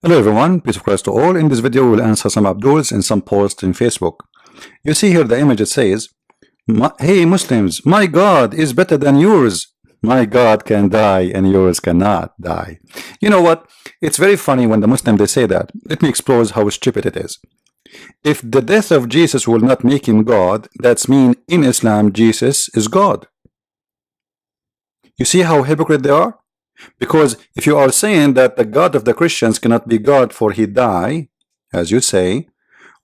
Hello everyone, peace of Christ to all. In this video we will answer some Abduls and some posts in Facebook. You see here the image. It says, hey Muslims, my God is better than yours. My God can die and yours cannot die. You know what? It's very funny when the Muslim they say that. Let me expose how stupid it is. If the death of Jesus will not make him God, that's mean in Islam Jesus is God. You see how hypocrite they are? Because if you are saying that the God of the Christians cannot be God for he die, as you say,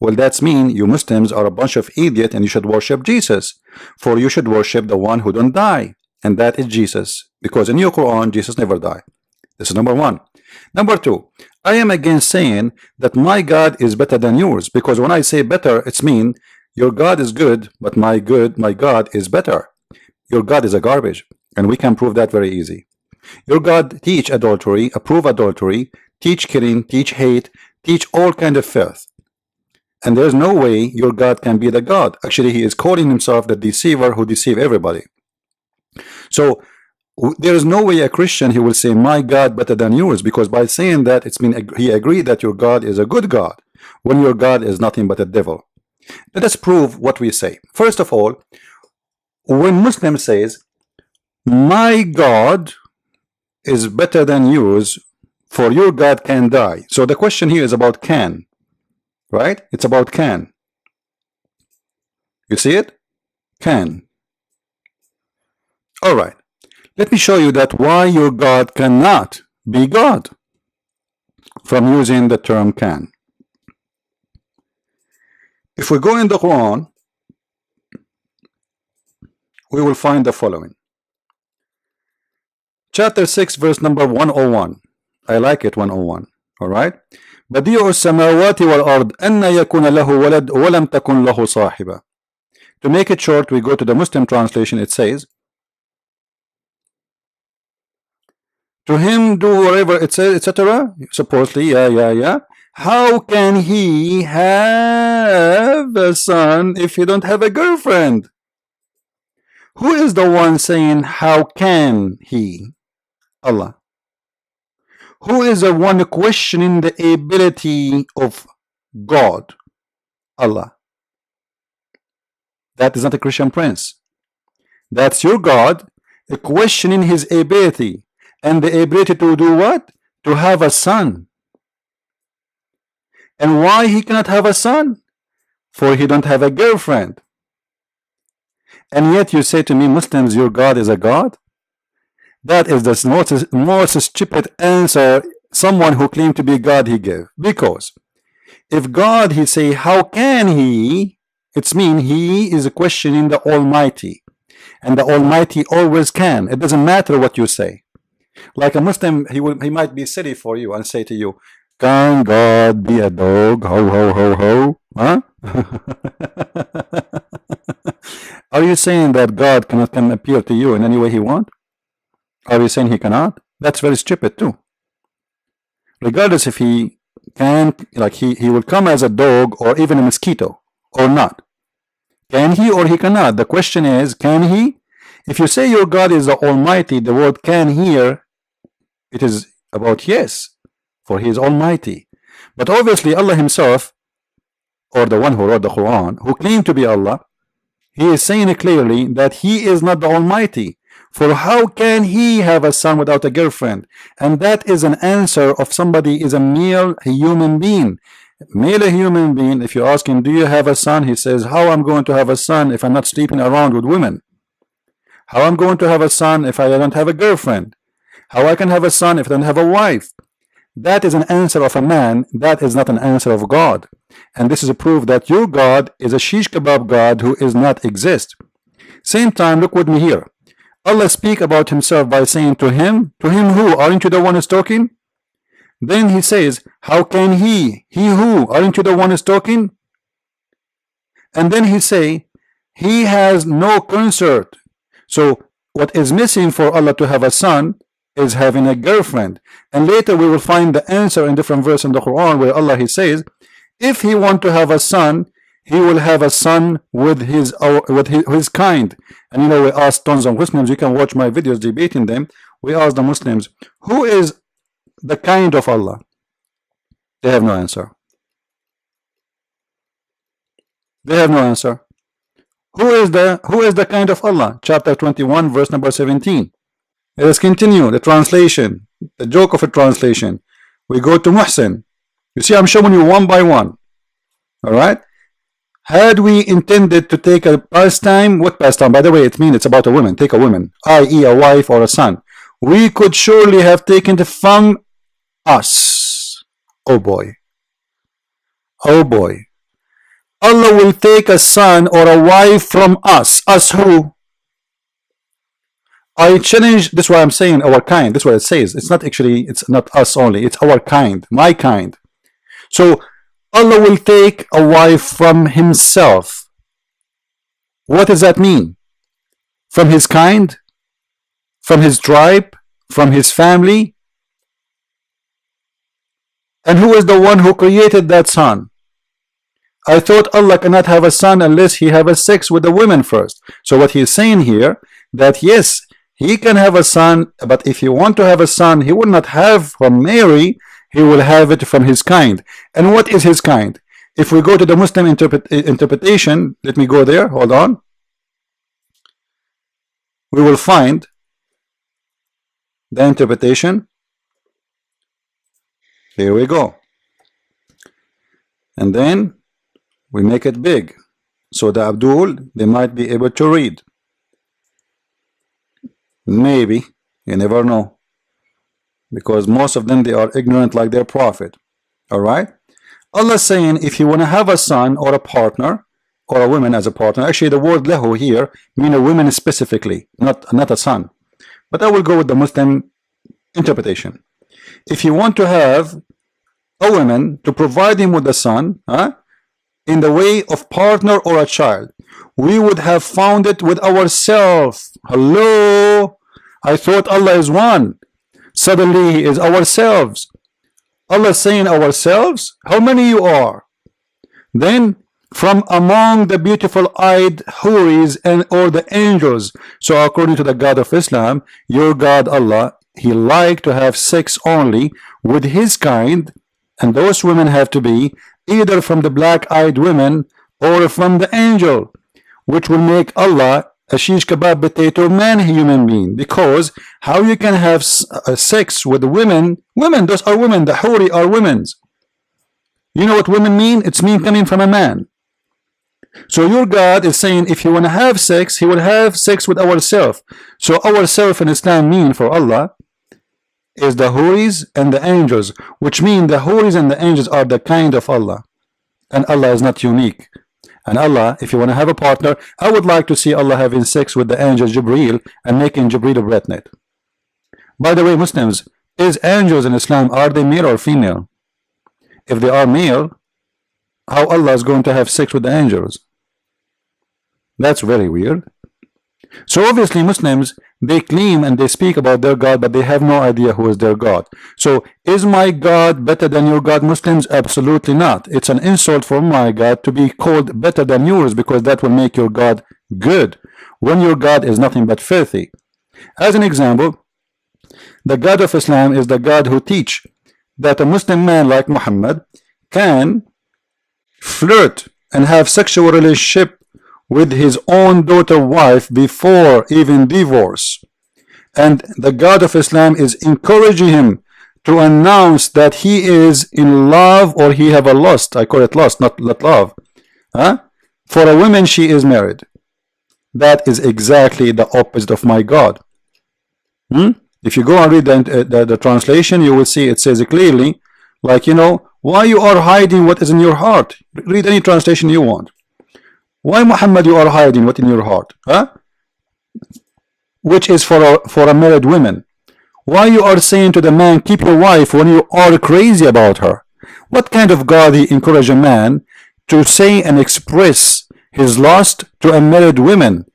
well that's mean you Muslims are a bunch of idiots and you should worship Jesus, for you should worship the one who don't die, and that is Jesus, because in your Quran Jesus never died. This is number one. Number two, I am again saying that my God is better than yours, because when I say better, it's mean your God is good, but my God is better. Your God is a garbage, and we can prove that very easy. Your God teach adultery, approve adultery, teach killing, teach hate, teach all kind of filth. And there's no way your God can be the God. Actually, he is calling himself the deceiver who deceive everybody. So there is no way a Christian he will say my God better than yours, because by saying that it's mean he agreed that your God is a good God when your God is nothing but a devil. Let us prove what we say. First of all, when Muslim says my God is better than yours, for your God can die. So the question here is about can, right? It's about can. You see it? Can. All right. Let me show you that why your God cannot be God from using the term can. If we go in the Quran, we will find the following. Chapter 6 verse number 101. I like it, 101. Alright. بديع السماوات والأرض أن يكون له ولد ولم تكن له صاحبة. To make it short, we go to the Muslim translation. It says, to him do whatever it says, etc. Supposedly, yeah. How can he have a son if he don't have a girlfriend? Who is the one saying how can he? Allah. Who is the one questioning the ability of God? Allah. That is not a Christian prince. That's your God questioning his ability, and the ability to do what? To have a son. And why he cannot have a son? For he don't have a girlfriend. And yet you say to me, Muslims, your God is a God? That is the most stupid answer someone who claimed to be God he gave. Because if God he say how can he, it's mean he is questioning the Almighty, and the Almighty always can. It doesn't matter what you say. Like a Muslim, he might be silly for you and say to you, can God be a dog? Ho ho ho ho. Huh? Are you saying that God cannot come appear to you in any way he wants? Are you saying he cannot? That's very stupid too. Regardless if he can, like he will come as a dog or even a mosquito or not. Can he or he cannot? The question is, can he? If you say your God is the Almighty, the word can here, it is about yes, for he is Almighty. But obviously Allah himself, or the one who wrote the Quran, who claimed to be Allah, he is saying clearly that he is not the Almighty. For how can he have a son without a girlfriend? And that is an answer of somebody is a male human being. Male human being, if you ask him, do you have a son? He says, how I'm going to have a son if I'm not sleeping around with women? How I'm going to have a son if I don't have a girlfriend? How I can have a son if I don't have a wife? That is an answer of a man. That is not an answer of God. And this is a proof that your God is a shish kebab God who is not exist. Same time, look with me here. Allah speak about himself by saying to him who? Aren't you the one who's talking? Then he says, how can he who? Aren't you the one who's talking? And then he say, he has no consort. So what is missing for Allah to have a son is having a girlfriend. And later we will find the answer in different verses in the Quran where Allah he says, if he want to have a son, he will have a son with his kind. And you know, we asked tons of Muslims, you can watch my videos debating them. We asked the Muslims, who is the kind of Allah? They have no answer. They have no answer. Who is the kind of Allah? Chapter 21, verse number 17. Let us continue the translation, the joke of a translation. We go to Muhsin. You see, I'm showing you one by one. All right. Had we intended to take a pastime, what pastime? By the way, it means it's about a woman. Take a woman, i.e., a wife or a son. We could surely have taken it from us. Oh boy. Oh boy. Allah will take a son or a wife from us. Us who? I challenge, this is what I'm saying, our kind. This is what it says. It's not actually, it's not us only. It's our kind, my kind. So Allah will take a wife from himself. What does that mean? From his kind? From his tribe? From his family? And who is the one who created that son? I thought Allah cannot have a son unless he have a sex with the women first. So what he is saying here, that yes, he can have a son, but if he want to have a son, he will not have from Mary, he will have it from his kind. And what is his kind? If we go to the Muslim interpretation, let me go there, hold on. We will find the interpretation. Here we go. And then we make it big. So the Abdul, they might be able to read. Maybe, you never know. Because most of them, they are ignorant like their prophet. Alright? Allah is saying if you want to have a son or a partner, or a woman as a partner, actually the word lahu here means a woman specifically, not a son. But I will go with the Muslim interpretation. If you want to have a woman to provide him with a son, in the way of partner or a child, we would have found it with ourselves. Hello? I thought Allah is one. Suddenly he is ourselves. Allah is saying ourselves. How many you are? Then from among the beautiful eyed houris and or the angels. So according to the God of Islam, your God Allah, he liked to have sex only with his kind, and those women have to be either from the black-eyed women or from the angel, which will make Allah a shish kebab potato man human being. Because how you can have sex with women, those are women, the houri are women's. You know what women mean? It's mean coming from a man. So your God is saying if you want to have sex, he will have sex with ourself. So ourself in Islam mean for Allah is the houris and the angels, which mean the houris and the angels are the kind of Allah, and Allah is not unique. And Allah, if you want to have a partner, I would like to see Allah having sex with the angel Jibreel and making Jibreel a breathnet. By the way, Muslims, is angels in Islam, are they male or female? If they are male, how Allah is going to have sex with the angels? That's very weird. So obviously Muslims, they claim and they speak about their God, but they have no idea who is their God. So is my God better than your God, Muslims? Absolutely not. It's an insult for my God to be called better than yours, because that will make your God good when your God is nothing but filthy. As an example, the God of Islam is the God who teach that a Muslim man like Muhammad can flirt and have sexual relationship with his own daughter wife before even divorce. And the God of Islam is encouraging him to announce that he is in love, or he have a lust. I call it lust, not love. For a woman, she is married. That is exactly the opposite of my God. If you go and read the translation, you will see it says clearly, like, you know, why you are hiding what is in your heart? Read any translation you want. Why, Muhammad, you are hiding what in your heart? Which is for a married woman. Why you are saying to the man, keep your wife, when you are crazy about her? What kind of God he encourage a man to say and express his lust to a married woman?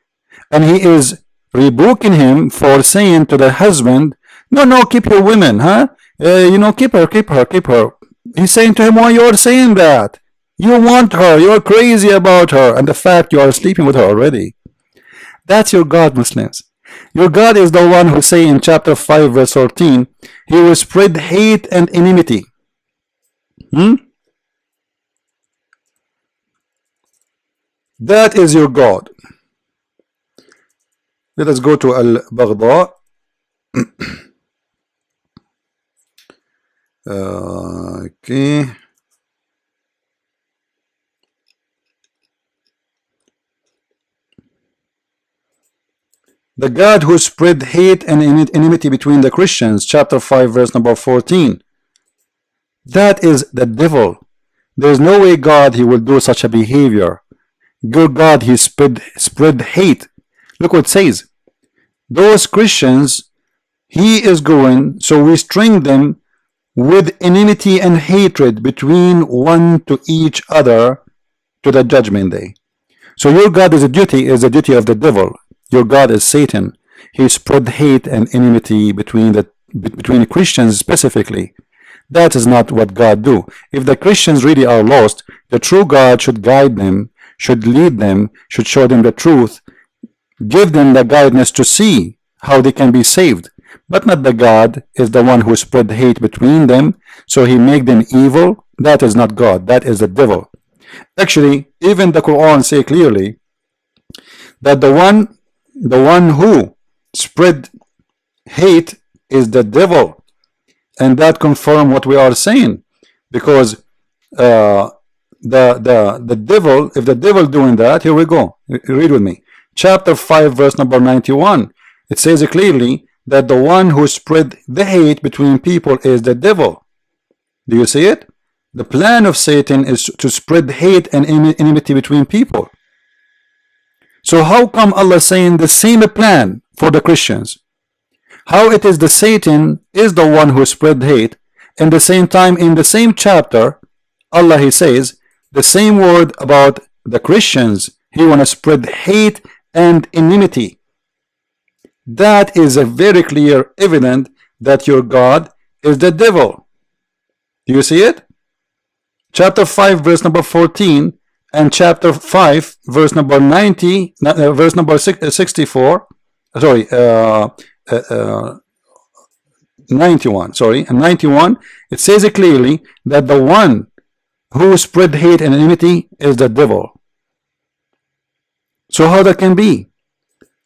And he is rebuking him for saying to the husband, no, keep your women, you know, keep her. He's saying to him, why you are saying that? You want her, you are crazy about her, and the fact you are sleeping with her already. That's your God, Muslims. Your God is the one who say in chapter 5 verse 14, he will spread hate and enmity. That is your God. Let us go to Al-Baghdad. Okay. The God who spread hate and enmity between the Christians, chapter 5, verse number 14. That is the devil. There is no way God he will do such a behavior. Good God, he spread hate. Look what it says. Those Christians, he is going, so we string them with enmity and hatred between one to each other to the judgment day. So your God is the duty of the devil. Your God is Satan. He spread hate and enmity between Christians specifically. That is not what God do. If the Christians really are lost, the true God should guide them, should lead them, should show them the truth, give them the guidance to see how they can be saved. But not the God is the one who spread hate between them, so he make them evil. That is not God. That is the devil. Actually, even the Quran say clearly that the one who spread hate is the devil, and that confirm what we are saying, because the devil, if the devil doing that, here we go, read with me, chapter 5 verse number 91. It says clearly that the one who spread the hate between people is the devil. Do you see it? The plan of Satan is to spread hate and enmity between people. So how come Allah saying the same plan for the Christians? How it is the Satan is the one who spread hate, and the same time in the same chapter Allah he says the same word about the Christians. He want to spread hate and enmity. That is a very clear evidence that your God is the devil. Do you see it? Chapter 5 verse number 14 and chapter 5 verse number 90, verse number 64, sorry, 91, sorry, and 91, it says it clearly that the one who spread hate and enmity is the devil. So how that can be?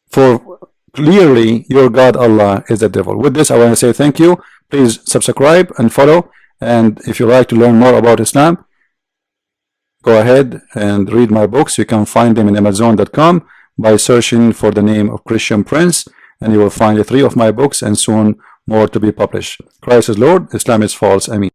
For clearly your God Allah is the devil. With this I want to say thank you. Please subscribe and follow, and if you like to learn more about Islam, go ahead and read my books. You can find them in Amazon.com by searching for the name of Christian Prince, and you will find 3 of my books and soon more to be published. Christ is Lord, Islam is false. Ameen.